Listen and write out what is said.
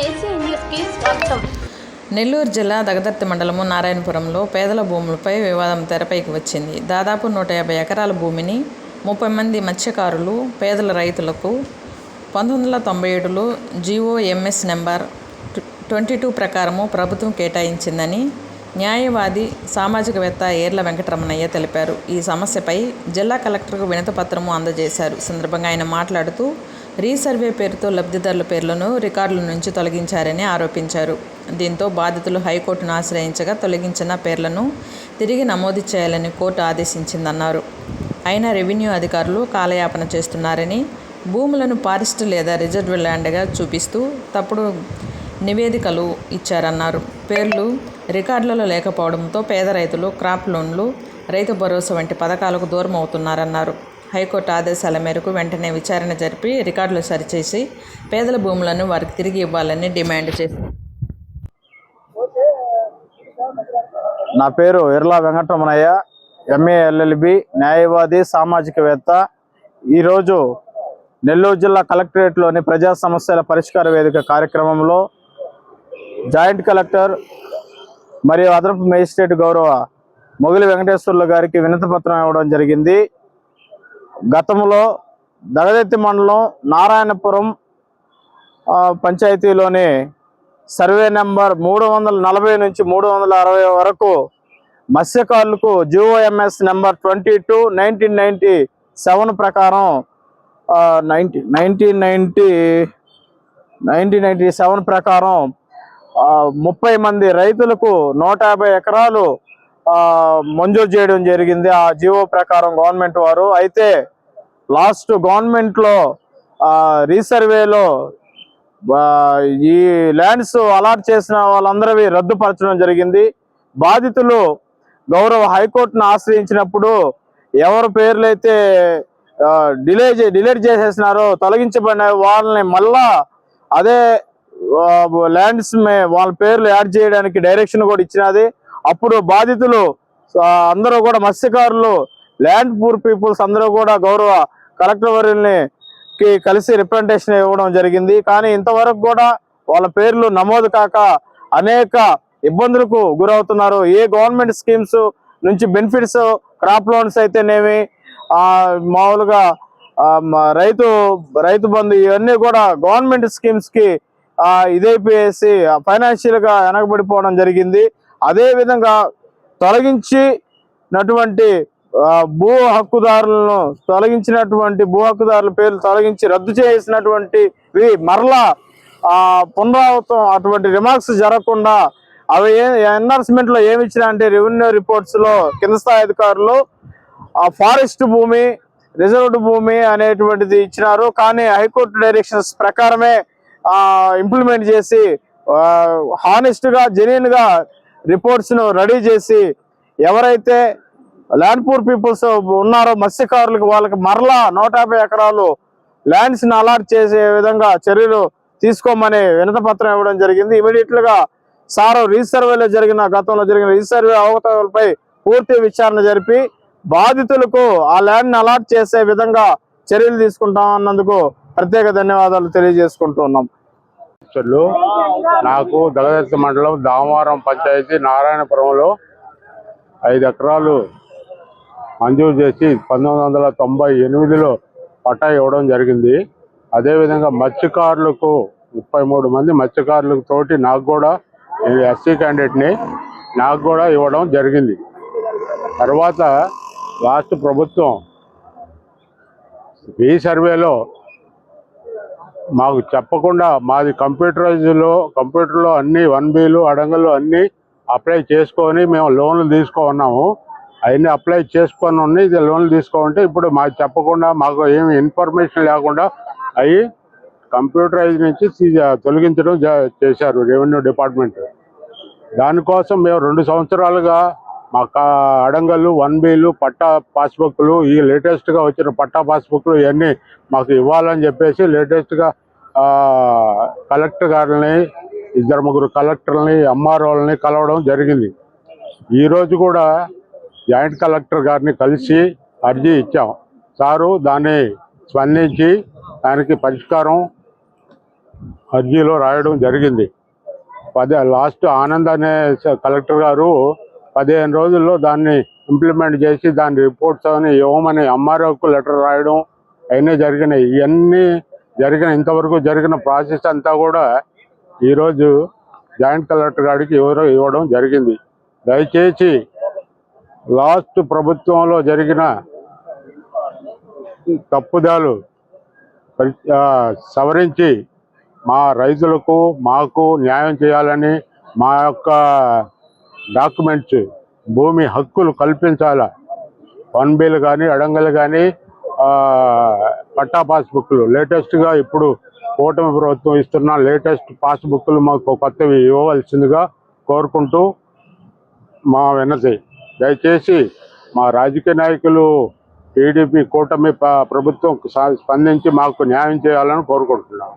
AC న్యూస్కి స్వాగతం. నెల్లూరు జిల్లా దగదర్తి మండలము నారాయణపురంలో పేదల భూములపై వివాదం తెరపైకి వచ్చింది. దాదాపు 150 ఎకరాల భూమిని 30 మంది మత్స్యకారులు పేదల రైతులకు 1997లో జీఓఎంఎస్ నెంబర్ 22 ప్రకారము ప్రభుత్వం కేటాయించిందని న్యాయవాది సామాజికవేత్త ఏర్ల వెంకటరమణయ్య తెలిపారు. ఈ సమస్యపై జిల్లా కలెక్టర్కు వినతిపత్రము అందజేశారు. సందర్భంగా ఆయన మాట్లాడుతూ రీసర్వే పేరుతో లబ్ధిదారుల పేర్లను రికార్డుల నుంచి తొలగించారని ఆరోపించారు. దీంతో బాధితులు హైకోర్టును ఆశ్రయించగా తొలగించిన పేర్లను తిరిగి నమోదు చేయాలని కోర్టు ఆదేశించిందన్నారు. అయినా రెవెన్యూ అధికారులు కాలయాపన చేస్తున్నారని, భూములను ఫారెస్ట్ లేదా రిజర్వ్ ల్యాండ్గా చూపిస్తూ తప్పుడు నివేదికలు ఇచ్చారన్నారు. పేర్లు రికార్డులలో లేకపోవడంతో పేద రైతులు క్రాప్ లోన్లు, రైతు భరోసా వంటి పథకాలకు దూరం అవుతున్నారన్నారు. హైకోర్టు ఆదేశాల మేరకు వెంటనే విచారణ జరిపి రికార్డులు సరిచేసి పేదల భూములను వారికి తిరిగి ఇవ్వాలని డిమాండ్ చేశారు. నా పేరు ఎర్ల వెంకటరమణయ్య, ఎంఏ ఎల్ఎల్బి, న్యాయవాది, సామాజికవేత్త. ఈరోజు నెల్లూరు జిల్లా కలెక్టరేట్లోని ప్రజా సమస్యల పరిష్కార వేదిక కార్యక్రమంలో జాయింట్ కలెక్టర్ మరియు అదనపు మేజిస్ట్రేట్ గౌరవ మొగిలి వెంకటేశ్వర్లు గారికి వినతిపత్రం ఇవ్వడం జరిగింది. గతంలో దగదర్తి మండలం నారాయణపురం పంచాయతీలోని సర్వే నెంబర్ 340 నుంచి 360 వరకు మత్స్యకారులకు జీఓఎంఎస్ నెంబర్ 22 1997 ప్రకారం 1997 ప్రకారం 30 మంది రైతులకు 150 ఎకరాలు మంజూరు చేయడం జరిగింది. ఆ జీవో ప్రకారం గవర్నమెంట్ వారు. అయితే లాస్ట్ గవర్నమెంట్లో రీసర్వేలో ఈ ల్యాండ్స్ అలాట్ చేసిన వాళ్ళందరివి రద్దుపరచడం జరిగింది. బాధితులు గౌరవ హైకోర్టును ఆశ్రయించినప్పుడు ఎవరి పేర్లైతే డిలీట్ చేసేసినారో, తొలగించబడిన వాళ్ళని మళ్ళా అదే ల్యాండ్స్ వాళ్ళ పేర్లు యాడ్ చేయడానికి డైరెక్షన్ కూడా ఇచ్చినది. అప్పుడు బాధితులు అందరూ కూడా మత్స్యకారులు, ల్యాండ్ పూర్ పీపుల్స్ అందరూ కూడా గౌరవ కలెక్టర్ వర్యుల్ని కలిసి రిప్రజెంటేషన్ ఇవ్వడం జరిగింది. కానీ ఇంతవరకు కూడా వాళ్ళ పేర్లు నమోదు కాక అనేక ఇబ్బందులకు గురవుతున్నారు. ఏ గవర్నమెంట్ స్కీమ్స్ నుంచి బెనిఫిట్స్, క్రాప్ లోన్స్ అయితేనేమి, మామూలుగా రైతు బంధు, ఇవన్నీ కూడా గవర్నమెంట్ స్కీమ్స్కి ఇదైపోయేసి ఫైనాన్షియల్గా వెనకబడిపోవడం జరిగింది. అదేవిధంగా తొలగించినటువంటి భూ హక్కుదారుల పేర్లు తొలగించి రద్దు చేసినటువంటివి మరలా పునరావృతం అటువంటి రిమార్క్స్ జరగకుండా అవి ఎన్ఆర్స్మెంట్లో ఏమి ఇచ్చినా అంటే రెవెన్యూ రిపోర్ట్స్లో కింద స్థాయి అధికారులు ఫారెస్ట్ భూమి, రిజర్వ్డ్ భూమి అనేటువంటిది ఇచ్చినారు. కానీ హైకోర్టు డైరెక్షన్స్ ప్రకారమే ఇంప్లిమెంట్ చేసి హానెస్ట్గా, జెన్యూన్గా రిపోర్ట్స్ను రెడీ చేసి ఎవరైతే ల్యాండ్ పూర్ పీపుల్స్ ఉన్నారో మత్స్యకారులకు వాళ్ళకి మరలా 150 ఎకరాలు ల్యాండ్స్ని అలాట్ చేసే విధంగా చర్యలు తీసుకోమని వినతిపత్రం ఇవ్వడం జరిగింది. ఇమీడియట్గా సారు గతంలో జరిగిన రీసర్వే అవకతవకలపై పూర్తి విచారణ జరిపి బాధితులకు ఆ ల్యాండ్ని అలాట్ చేసే విధంగా చర్యలు తీసుకుంటామన్నందుకు ప్రత్యేక ధన్యవాదాలు తెలియజేసుకుంటున్నాం. నాకు దగదర్తి మండలం దామవరం పంచాయతీ నారాయణపురంలో 5 ఎకరాలు మంజూరు చేసి 1998లో పట్టా ఇవ్వడం జరిగింది. అదేవిధంగా మత్స్యకారులకు 33 మంది మత్స్యకారులకు తోటి నాకు కూడా, ఎస్సీ క్యాండిడేట్ని, నాకు కూడా ఇవ్వడం జరిగింది. తర్వాత లాస్ట్ ప్రభుత్వం ఈ సర్వేలో మాకు చెప్పకుండా మాది కంప్యూటర్లో అన్ని 1Bలు అడంగలు అన్నీ అప్లై చేసుకొని మేము లోన్లు తీసుకున్నాము. అవన్నీ అప్లై చేసుకొని ఇది లోన్లు తీసుకోమంటే ఇప్పుడు మాకు చెప్పకుండా, మాకు ఏమి ఇన్ఫర్మేషన్ లేకుండా అవి కంప్యూటరైజ్ నుంచి తొలగించడం చేశారు రెవెన్యూ డిపార్ట్మెంట్. దానికోసం మేము 2 సంవత్సరాలుగా మాకు అడంగలు, 1Bలు, పట్టా పాస్బుక్లు, ఈ లేటెస్ట్గా వచ్చిన పట్టా పాస్బుక్లు ఇవన్నీ మాకు ఇవ్వాలని చెప్పేసి లేటెస్ట్గా కలెక్టర్ గారిని, 2-3 కలెక్టర్లని, ఎంఆర్ఓలని కలవడం జరిగింది. ఈరోజు కూడా జాయింట్ కలెక్టర్ గారిని కలిసి అర్జీ ఇచ్చాం. సారు దాన్ని స్పందించి దానికి పరిష్కారం అర్జీలో రాయడం జరిగింది. లాస్ట్ ఆనంద్ అనే కలెక్టర్ గారు 15 రోజుల్లో దాన్ని ఇంప్లిమెంట్ చేసి దాని రిపోర్ట్స్ అని ఇవ్వమని ఎంఆర్ఓకు లెటర్ రాయడం అవన్నీ జరిగినాయి. ఇవన్నీ ఇంతవరకు జరిగిన ప్రాసెస్ అంతా కూడా ఈరోజు జాయింట్ కలెక్టర్ గారికి ఇవ్వడం జరిగింది. దయచేసి లాస్ట్ ప్రభుత్వంలో జరిగిన తప్పుదాలు సవరించి మా రైతులకు మాకు న్యాయం చేయాలని, మా యొక్క డాక్యుమెంట్స్ భూమి హక్కులు కల్పించాల. 1Bలు కానీ అడంగలు కానీ పట్టా పాస్బుక్లు లేటెస్ట్గా ఇప్పుడు కూటమి ప్రభుత్వం ఇస్తున్న లేటెస్ట్ పాస్బుక్లు మాకు కొత్తవి ఇవ్వవలసిందిగా కోరుకుంటూ మా వినతి. దయచేసి మా రాజకీయ నాయకులు టీడీపీ కూటమి ప్రభుత్వం స్పందించి మాకు న్యాయం చేయాలని కోరుకుంటున్నాం.